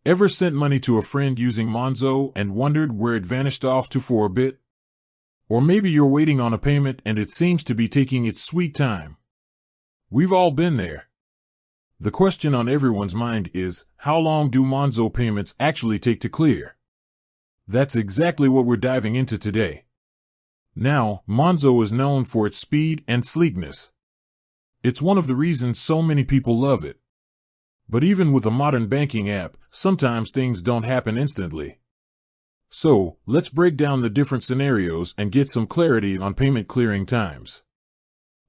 Ever sent money to a friend using Monzo and wondered where it vanished off to for a bit? Or maybe you're waiting on a payment and it seems to be taking its sweet time. We've all been there. The question on everyone's mind is, how long do Monzo payments actually take to clear? That's exactly what we're diving into today. Now, Monzo is known for its speed and sleekness. It's one of the reasons so many people love it. But even with a modern banking app, sometimes things don't happen instantly. So, let's break down the different scenarios and get some clarity on payment clearing times.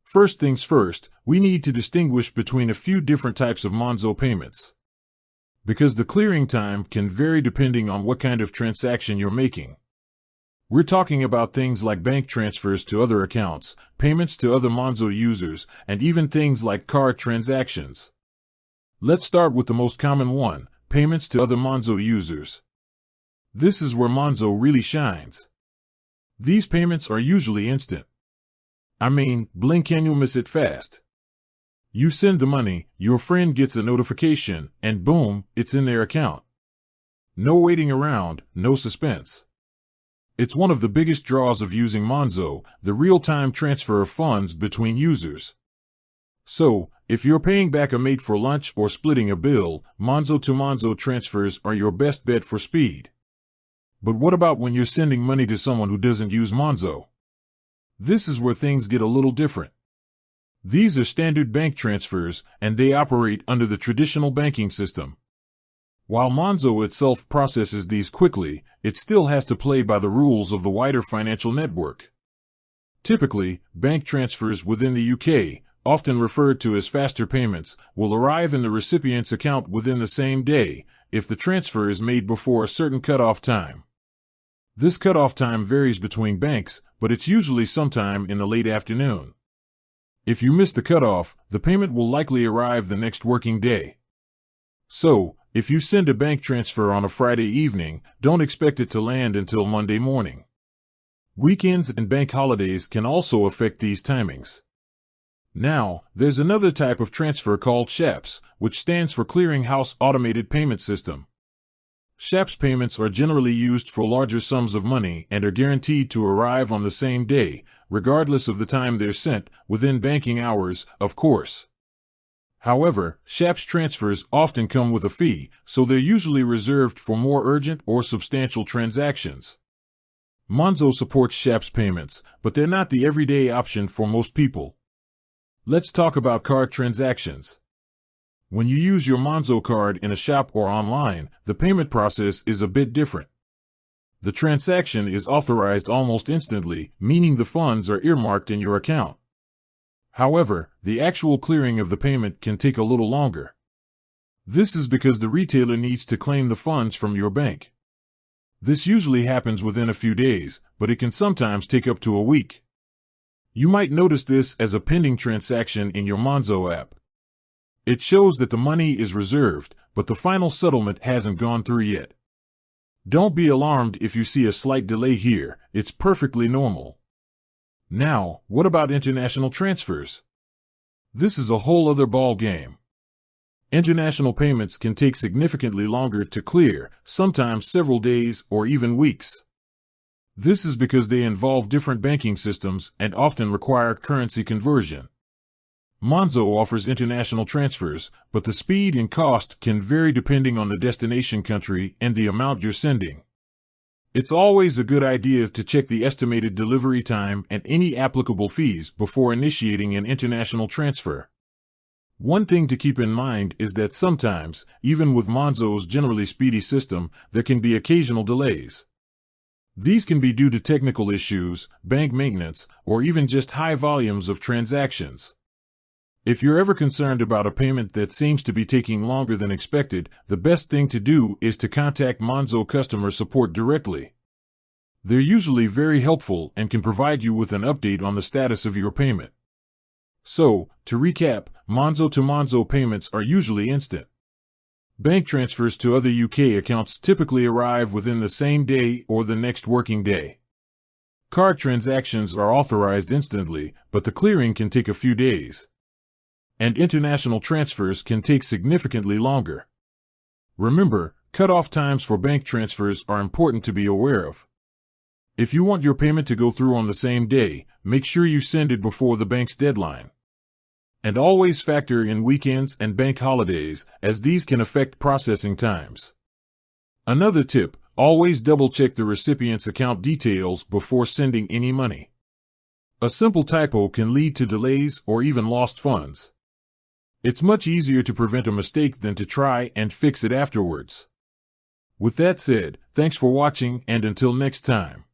First things first, we need to distinguish between a few different types of Monzo payments. Because the clearing time can vary depending on what kind of transaction you're making. We're talking about things like bank transfers to other accounts, payments to other Monzo users, and even things like card transactions. Let's start with the most common one, payments to other Monzo users. This is where Monzo really shines. These payments are usually instant. I mean, blink and you'll miss it fast. You send the money, your friend gets a notification, and boom, it's in their account. No waiting around, no suspense. It's one of the biggest draws of using Monzo, the real-time transfer of funds between users. So, if you're paying back a mate for lunch or splitting a bill, Monzo to Monzo transfers are your best bet for speed. But what about when you're sending money to someone who doesn't use Monzo? This is where things get a little different. These are standard bank transfers, and they operate under the traditional banking system. While Monzo itself processes these quickly, it still has to play by the rules of the wider financial network. Typically, bank transfers within the UK, often referred to as faster payments, will arrive in the recipient's account within the same day, if the transfer is made before a certain cutoff time. This cutoff time varies between banks, but it's usually sometime in the late afternoon. If you miss the cutoff, the payment will likely arrive the next working day. So, if you send a bank transfer on a Friday evening, don't expect it to land until Monday morning. Weekends and bank holidays can also affect these timings. Now, there's another type of transfer called SHAPS, which stands for Clearing House Automated Payment System. SHAPS payments are generally used for larger sums of money and are guaranteed to arrive on the same day, regardless of the time they're sent, within banking hours, of course. However, SHAPS transfers often come with a fee, so they're usually reserved for more urgent or substantial transactions. Monzo supports SHAPS payments, but they're not the everyday option for most people. Let's talk about card transactions. When you use your Monzo card in a shop or online, the payment process is a bit different. The transaction is authorized almost instantly, meaning the funds are earmarked in your account. However, the actual clearing of the payment can take a little longer. This is because the retailer needs to claim the funds from your bank. This usually happens within a few days, but it can sometimes take up to a week. You might notice this as a pending transaction in your Monzo app. It shows that the money is reserved, but the final settlement hasn't gone through yet. Don't be alarmed if you see a slight delay here, it's perfectly normal. Now, what about international transfers? This is a whole other ball game. International payments can take significantly longer to clear, sometimes several days or even weeks. This is because they involve different banking systems and often require currency conversion. Monzo offers international transfers, but the speed and cost can vary depending on the destination country and the amount you're sending. It's always a good idea to check the estimated delivery time and any applicable fees before initiating an international transfer. One thing to keep in mind is that sometimes, even with Monzo's generally speedy system, there can be occasional delays. These can be due to technical issues, bank maintenance, or even just high volumes of transactions. If you're ever concerned about a payment that seems to be taking longer than expected, the best thing to do is to contact Monzo customer support directly. They're usually very helpful and can provide you with an update on the status of your payment. So, to recap, Monzo to Monzo payments are usually instant. Bank transfers to other UK accounts typically arrive within the same day or the next working day. Card transactions are authorized instantly, but the clearing can take a few days. And international transfers can take significantly longer. Remember, Cutoff times for bank transfers are important to be aware of. If you want your payment to go through on the same day, make sure you send it before the bank's deadline. And always factor in weekends and bank holidays, as these can affect processing times. Another tip, always double-check the recipient's account details before sending any money. A simple typo can lead to delays or even lost funds. It's much easier to prevent a mistake than to try and fix it afterwards. With that said, thanks for watching, and until next time.